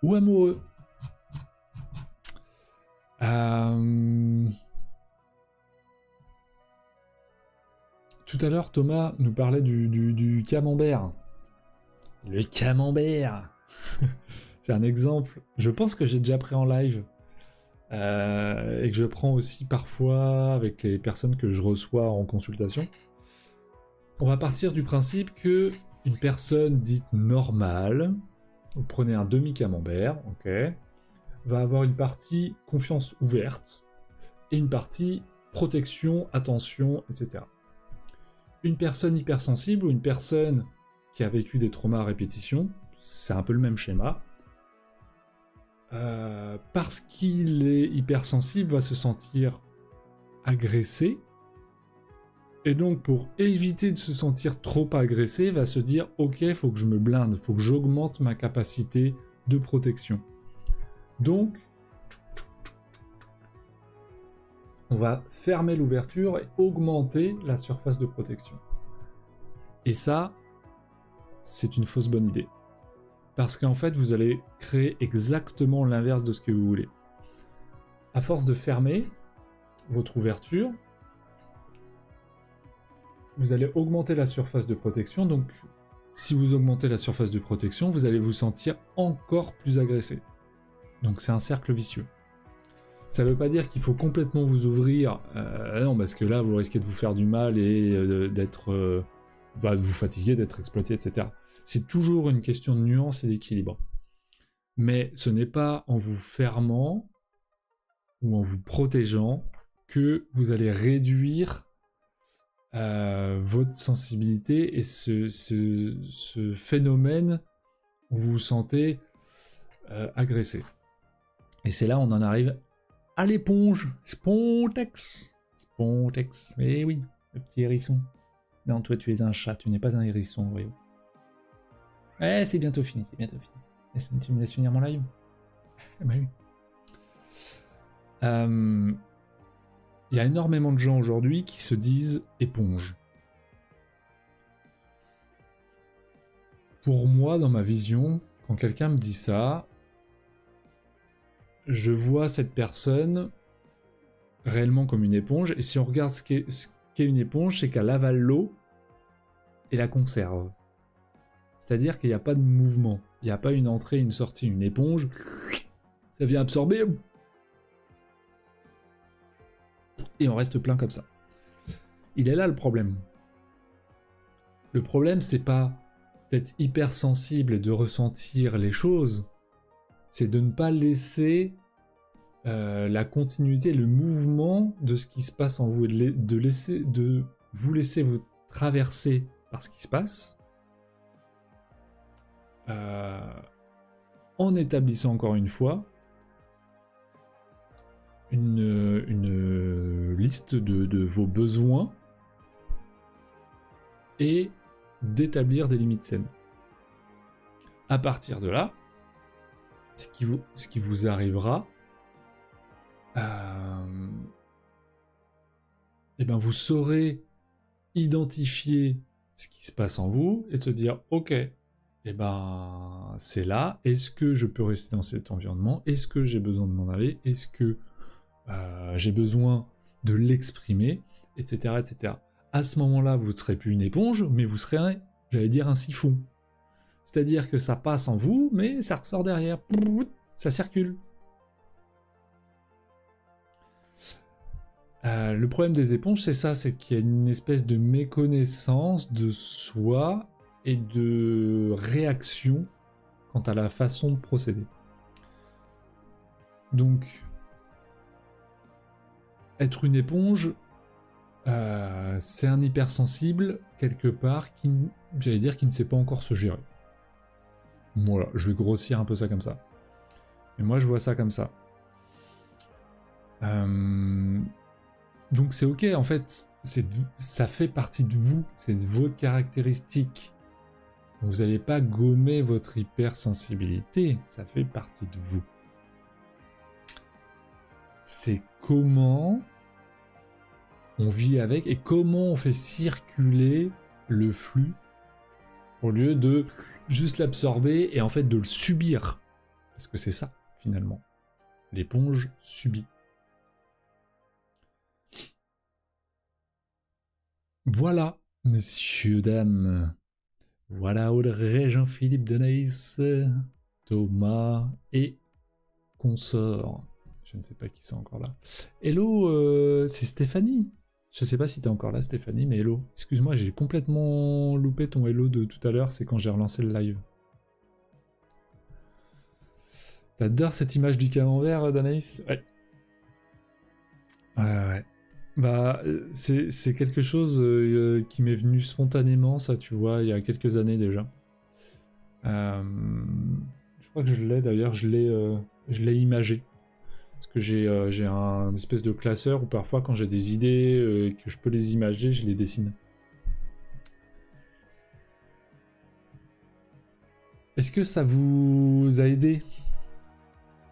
ou amoureux. Tout à l'heure, Thomas nous parlait du camembert. Le camembert. C'est un exemple, je pense que j'ai déjà pris en live, et que je prends aussi parfois avec les personnes que je reçois en consultation, on va partir du principe que une personne dite normale, vous prenez un demi-camembert, ok, va avoir une partie confiance ouverte et une partie protection, attention, etc. Une personne hypersensible ou une personne qui a vécu des traumas à répétition, c'est un peu le même schéma. Parce qu'il est hypersensible, va se sentir agressé. Et donc, pour éviter de se sentir trop agressé, va se dire « Ok, il faut que je me blinde, il faut que j'augmente ma capacité de protection. » Donc, on va fermer l'ouverture et augmenter la surface de protection. Et ça, c'est une fausse bonne idée. Parce qu'en fait, vous allez créer exactement l'inverse de ce que vous voulez. À force de fermer votre ouverture, vous allez augmenter la surface de protection. Donc, si vous augmentez la surface de protection, vous allez vous sentir encore plus agressé. Donc, c'est un cercle vicieux. Ça ne veut pas dire qu'il faut complètement vous ouvrir, non, parce que là, vous risquez de vous faire du mal et d'être, de vous fatiguer, d'être exploité, etc. C'est toujours une question de nuance et d'équilibre. Mais ce n'est pas en vous fermant ou en vous protégeant que vous allez réduire votre sensibilité et ce phénomène où vous vous sentez agressé. Et c'est là où on en arrive à l'éponge. Spontex. Spontex. Eh oui, le petit hérisson. Non, toi tu es un chat, tu n'es pas un hérisson, Rio. Eh, c'est bientôt fini, c'est bientôt fini. Tu me laisses finir mon live? Bah oui. Il y a énormément de gens aujourd'hui qui se disent éponge. Pour moi, dans ma vision, quand quelqu'un me dit ça, je vois cette personne réellement comme une éponge, et si on regarde ce qu'est une éponge, c'est qu'elle avale l'eau et la conserve. C'est-à-dire qu'il n'y a pas de mouvement, il n'y a pas une entrée, une sortie, une éponge, ça vient absorber, et on reste plein comme ça. Il est là le problème. Le problème, c'est pas d'être hypersensible et de ressentir les choses, c'est de ne pas laisser la continuité, le mouvement de ce qui se passe en vous, et de vous laisser vous traverser par ce qui se passe, en établissant encore une fois une liste de vos besoins et d'établir des limites saines. À partir de là, ce qui vous arrivera, et ben vous saurez identifier ce qui se passe en vous et de se dire ok, et ben c'est là, est-ce que je peux rester dans cet environnement, est-ce que j'ai besoin de m'en aller, est-ce que j'ai besoin de l'exprimer, etc., etc. À ce moment-là, vous ne serez plus une éponge, mais vous serez, j'allais dire, un siphon. C'est-à-dire que ça passe en vous, mais ça ressort derrière, ça circule. Le problème des éponges, c'est ça, c'est qu'il y a une espèce de méconnaissance de soi et de réaction quant à la façon de procéder. Donc, être une éponge, c'est un hypersensible, quelque part, qui, j'allais dire, qui ne sait pas encore se gérer. Voilà, je vais grossir un peu ça comme ça. Et moi, je vois ça comme ça. Donc c'est ok, en fait, ça fait partie de vous, c'est de votre caractéristique. Vous n'allez pas gommer votre hypersensibilité, ça fait partie de vous. C'est comment on vit avec et comment on fait circuler le flux au lieu de juste l'absorber et en fait de le subir. Parce que c'est ça, finalement. L'éponge subit. Voilà, messieurs, dames. Voilà Audrey, Jean-Philippe, Denaïs, Thomas et consorts. Je ne sais pas qui sont encore là. Hello, c'est Stéphanie. Je sais pas si t'es encore là, Stéphanie, mais hello. Excuse-moi, j'ai complètement loupé ton hello de tout à l'heure, c'est quand j'ai relancé le live. T'adores cette image du camembert, Danaïs? Ouais. Ouais. Bah, c'est quelque chose qui m'est venu spontanément, ça, tu vois, il y a quelques années déjà. Je crois que je l'ai d'ailleurs, je l'ai imagé. Parce que j'ai un espèce de classeur où parfois quand j'ai des idées et que je peux les imager, je les dessine. Est-ce que ça vous a aidé?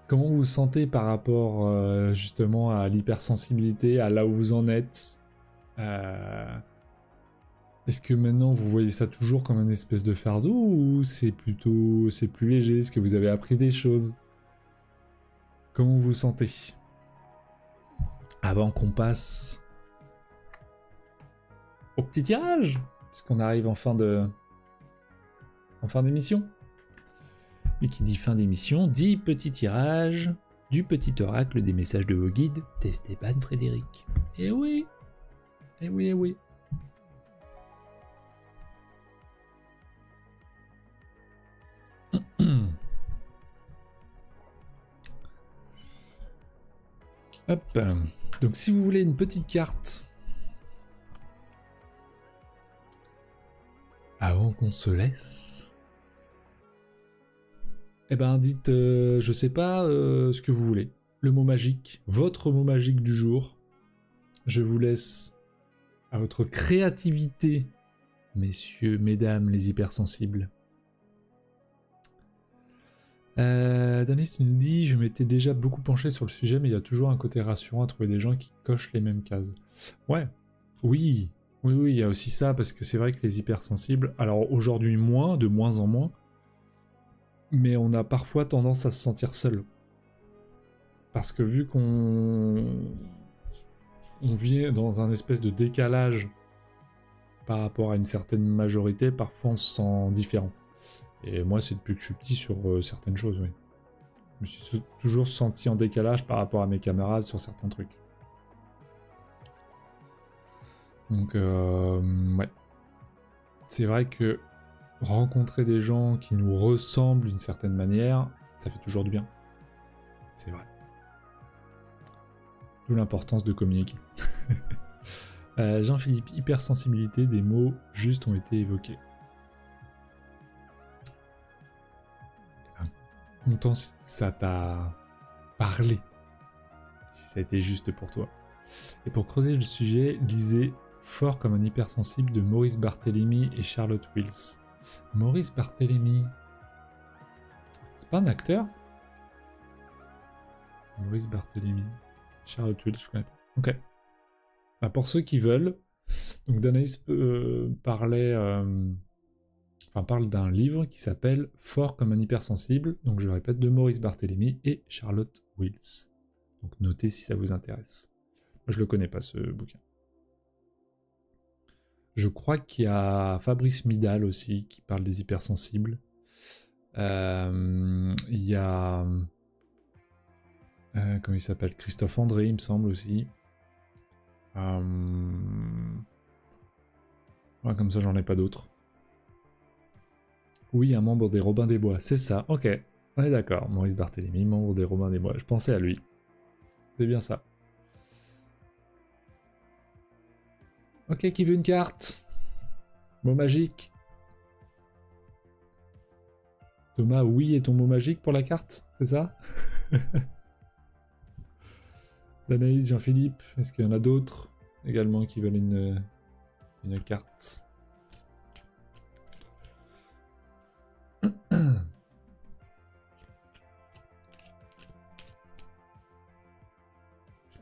Comment vous vous sentez par rapport justement à l'hypersensibilité, à là où vous en êtes? Est-ce que maintenant vous voyez ça toujours comme une espèce de fardeau ou c'est plutôt c'est plus léger? Est-ce que vous avez appris des choses? Comment vous vous sentez? Avant qu'on passe au petit tirage, puisqu'on arrive en fin d'émission. Et qui dit fin d'émission, dit petit tirage du petit oracle des messages de vos guides, Stéphane Frédéric. Eh oui. Hop. Donc si vous voulez une petite carte avant qu'on se laisse, eh ben dites, je sais pas ce que vous voulez. Le mot magique, votre mot magique du jour. Je vous laisse à votre créativité, messieurs, mesdames, les hypersensibles. Danis nous dit, je m'étais déjà beaucoup penché sur le sujet, mais il y a toujours un côté rassurant à trouver des gens qui cochent les mêmes cases. Ouais, oui, il y a aussi ça, parce que c'est vrai que les hypersensibles, alors aujourd'hui de moins en moins, mais on a parfois tendance à se sentir seul. Parce que vu qu'on vit dans un espèce de décalage par rapport à une certaine majorité, parfois on se sent différent. Et moi, c'est depuis que je suis petit sur certaines choses, oui. Je me suis toujours senti en décalage par rapport à mes camarades sur certains trucs. Donc, ouais. C'est vrai que rencontrer des gens qui nous ressemblent d'une certaine manière, ça fait toujours du bien. C'est vrai. D'où l'importance de communiquer. Jean-Philippe, hypersensibilité, des mots justes ont été évoqués. Content si ça t'a parlé, si ça a été juste pour toi. Et pour creuser le sujet, lisez Fort comme un hypersensible de Maurice Barthélemy et Charlotte Wills. Maurice Barthélemy, c'est pas un acteur? Maurice Barthélemy, Charlotte Wills, je connais pas. Ok. Bah pour ceux qui veulent, donc Danaïs parle d'un livre qui s'appelle Fort comme un hypersensible, donc je répète, de Maurice Barthélemy et Charlotte Wills. Donc notez si ça vous intéresse. Moi, je le connais pas ce bouquin. Je crois qu'il y a Fabrice Midal aussi qui parle des hypersensibles. Il y a comment il s'appelle, Christophe André, il me semble aussi. Ouais, comme ça, j'en ai pas d'autres. Oui, un membre des Robins des Bois, c'est ça, ok. On est d'accord, Maurice Barthélemy, membre des Robins des Bois. Je pensais à lui. C'est bien ça. Ok, qui veut une carte? Mot magique. Thomas, oui, est ton mot magique pour la carte, c'est ça? Danaïs, Jean-Philippe, est-ce qu'il y en a d'autres également qui veulent une carte?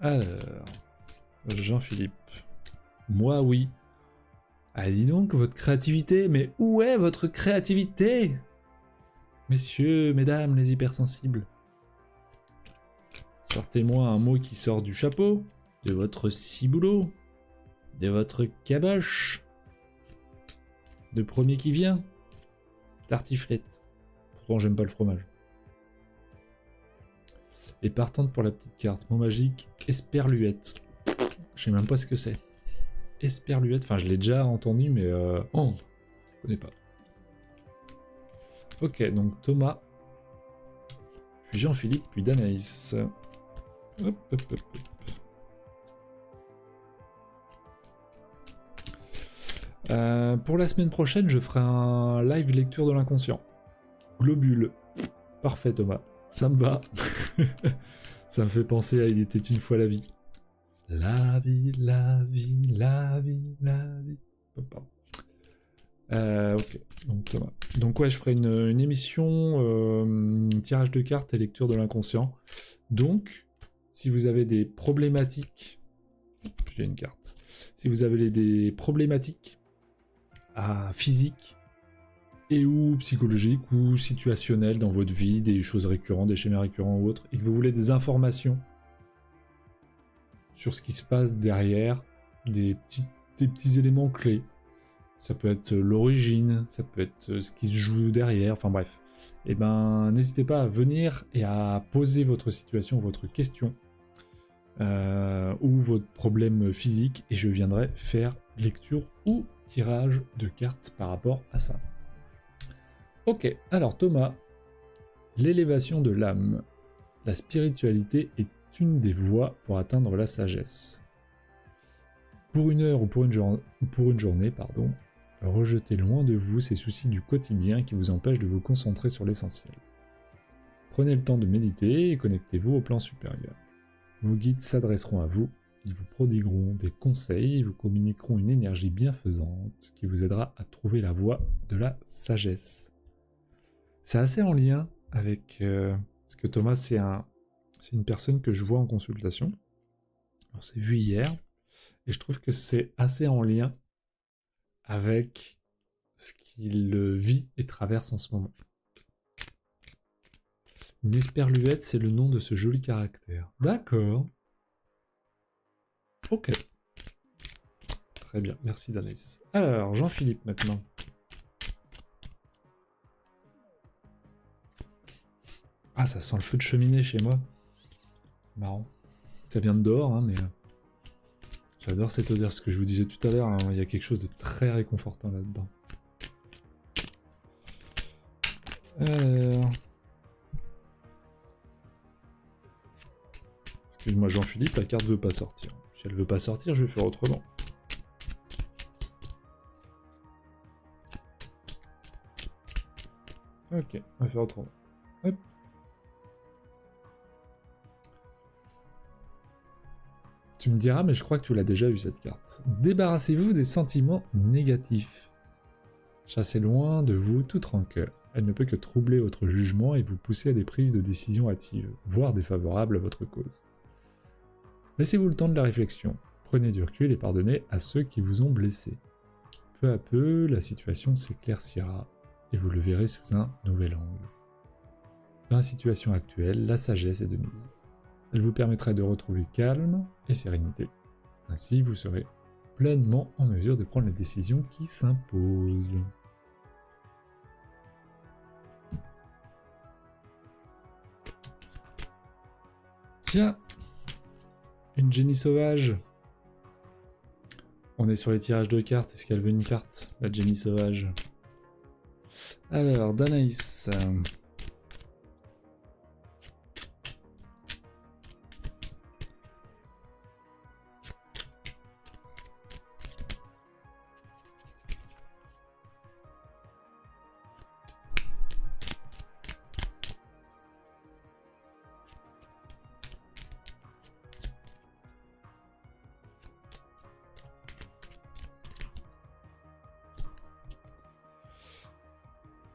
Alors, Jean-Philippe. Moi, oui. Ah, dis donc, votre créativité, mais où est votre créativité? Messieurs, mesdames, les hypersensibles. Sortez-moi un mot qui sort du chapeau, de votre ciboulot, de votre caboche. De premier qui vient, tartiflette. Pourtant, j'aime pas le fromage. et partante pour la petite carte. Mot magique, Esperluette. Je sais même pas ce que c'est. Esperluette, enfin je l'ai déjà entendu, mais oh, je connais pas. Ok, donc Thomas, puis Jean-Philippe, puis Danaïs. Hop, hop, hop, hop. Pour la semaine prochaine, je ferai un live lecture de l'inconscient. Globule. Parfait Thomas, ça me va. Ça me fait penser à Il était une fois la vie. La vie, la vie, la vie, la vie. Oh, pardon. Ok, donc Thomas. Donc ouais, je ferai une émission tirage de cartes et lecture de l'inconscient. Donc, si vous avez des problématiques... J'ai une carte. Si vous avez des problématiques physiques et ou psychologiques ou situationnelles dans votre vie, des choses récurrentes, des schémas récurrents ou autres, et que vous voulez des informations sur ce qui se passe derrière, des petits éléments clés. Ça peut être l'origine, ça peut être ce qui se joue derrière, enfin bref. Et ben, n'hésitez pas à venir et à poser votre situation, votre question, ou votre problème physique, et je viendrai faire lecture ou tirage de cartes par rapport à ça. Ok, alors Thomas, l'élévation de l'âme. La spiritualité est une des voies pour atteindre la sagesse. Pour une heure ou pour une journée, rejetez loin de vous ces soucis du quotidien qui vous empêchent de vous concentrer sur l'essentiel. Prenez le temps de méditer et connectez-vous au plan supérieur. Vos guides s'adresseront à vous, ils vous prodigueront des conseils et vous communiqueront une énergie bienfaisante qui vous aidera à trouver la voie de la sagesse. C'est assez en lien avec... parce que Thomas, c'est une personne que je vois en consultation. On s'est vu hier, et je trouve que c'est assez en lien avec ce qu'il vit et traverse en ce moment. Une esperluette, c'est le nom de ce joli caractère. D'accord. Ok. Très bien, merci Danaïs. Alors, Jean-Philippe maintenant. Ah, ça sent le feu de cheminée chez moi. C'est marrant. Ça vient de dehors, hein, mais... J'adore cette odeur, ce que je vous disais tout à l'heure, hein, il y a quelque chose de très réconfortant là-dedans. Alors... Excuse-moi Jean-Philippe, la carte veut pas sortir. Si elle veut pas sortir, je vais faire autrement. Ok, on va faire autrement. Hop. Tu me diras, mais je crois que tu l'as déjà eu cette carte. Débarrassez-vous des sentiments négatifs. Chassez loin de vous toute rancœur. Elle ne peut que troubler votre jugement et vous pousser à des prises de décision hâtives, voire défavorables à votre cause. Laissez-vous le temps de la réflexion. Prenez du recul et pardonnez à ceux qui vous ont blessé. Peu à peu, la situation s'éclaircira et vous le verrez sous un nouvel angle. Dans la situation actuelle, la sagesse est de mise. Elle vous permettra de retrouver calme et sérénité. Ainsi, vous serez pleinement en mesure de prendre les décisions qui s'imposent. Tiens, une Jenny sauvage. On est sur les tirages de cartes. Est-ce qu'elle veut une carte, la Jenny sauvage? Alors, Danaïs.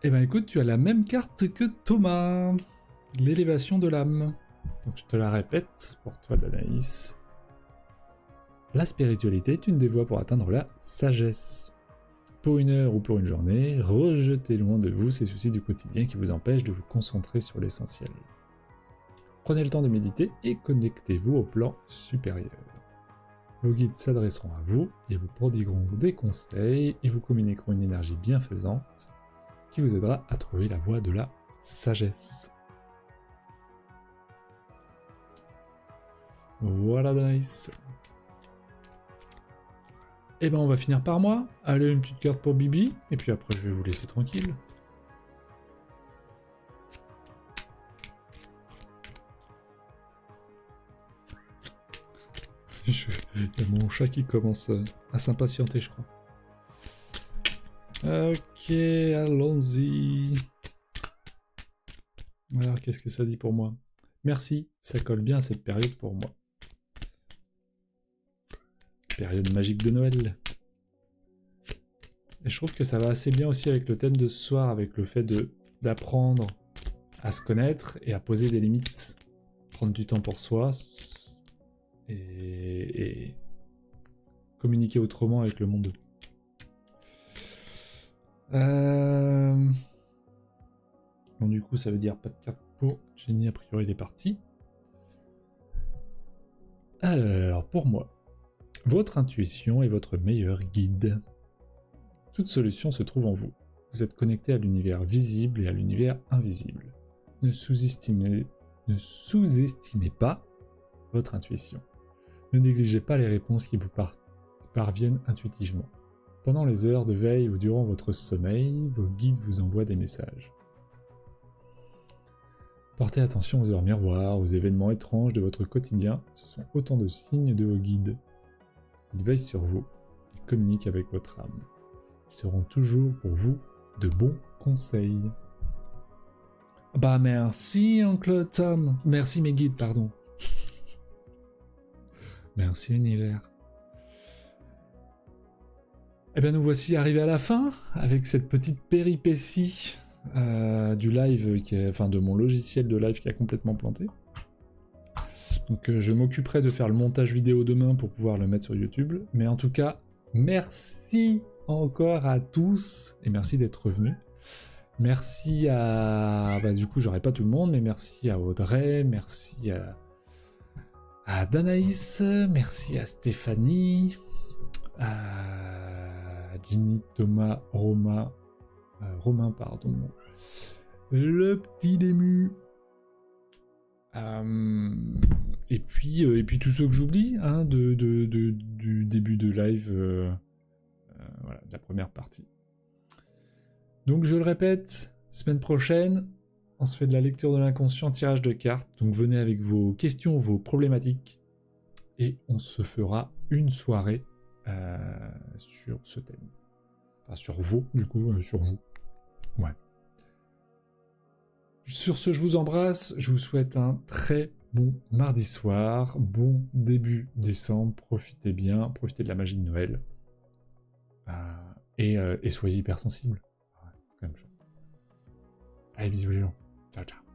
Eh ben écoute, tu as la même carte que Thomas. L'élévation de l'âme. Donc je te la répète pour toi, Danaïs. La spiritualité est une des voies pour atteindre la sagesse. Pour une heure ou pour une journée, rejetez loin de vous ces soucis du quotidien qui vous empêchent de vous concentrer sur l'essentiel. Prenez le temps de méditer et connectez-vous au plan supérieur. Vos guides s'adresseront à vous et vous prodigueront des conseils et vous communiqueront une énergie bienfaisante qui vous aidera à trouver la voie de la sagesse. Voilà, nice. Et ben on va finir par moi. Allez, une petite carte pour Bibi, et puis après je vais vous laisser tranquille. Il y a mon chat qui commence à s'impatienter, je crois. Ok, allons-y. Alors, qu'est-ce que ça dit pour moi? Merci, ça colle bien à cette période pour moi. Période magique de Noël. Et je trouve que ça va assez bien aussi avec le thème de ce soir, avec le fait d'apprendre à se connaître et à poser des limites. Prendre du temps pour soi et communiquer autrement avec le monde. Bon, du coup, ça veut dire pas de carte pour Jenny, a priori, il est parti. Alors, pour moi, votre intuition est votre meilleur guide. Toute solution se trouve en vous. Vous êtes connecté à l'univers visible et à l'univers invisible. Ne sous-estimez pas votre intuition. Ne négligez pas les réponses qui vous parviennent intuitivement. Pendant les heures de veille ou durant votre sommeil, vos guides vous envoient des messages. Portez attention aux heures miroirs, aux événements étranges de votre quotidien, ce sont autant de signes de vos guides. Ils veillent sur vous, ils communiquent avec votre âme. Ils seront toujours pour vous de bons conseils. Bah merci, oncle Tom. Merci mes guides, pardon. Merci univers. Eh bien nous voici arrivés à la fin, avec cette petite péripétie du live, de mon logiciel de live qui a complètement planté. Donc je m'occuperai de faire le montage vidéo demain pour pouvoir le mettre sur YouTube. Mais en tout cas, merci encore à tous, et merci d'être revenus. Merci à... du coup, j'aurai pas tout le monde, mais merci à Audrey, merci à Danaïs, merci à Stéphanie, à Ginny, Thomas, Romain, pardon, le petit Dému, et puis tous ceux que j'oublie, hein, du début de live, voilà, de la première partie. Donc je le répète, semaine prochaine, on se fait de la lecture de l'inconscient, tirage de cartes, donc venez avec vos questions, vos problématiques, et on se fera une soirée sur ce thème. Enfin sur vous, du coup, sur vous. Ouais. Sur ce, je vous embrasse, je vous souhaite un très bon mardi soir, bon début décembre, profitez bien, profitez de la magie de Noël, et soyez hypersensibles. Ouais, quand même chaud. Allez, bisous les gens. Ciao, ciao.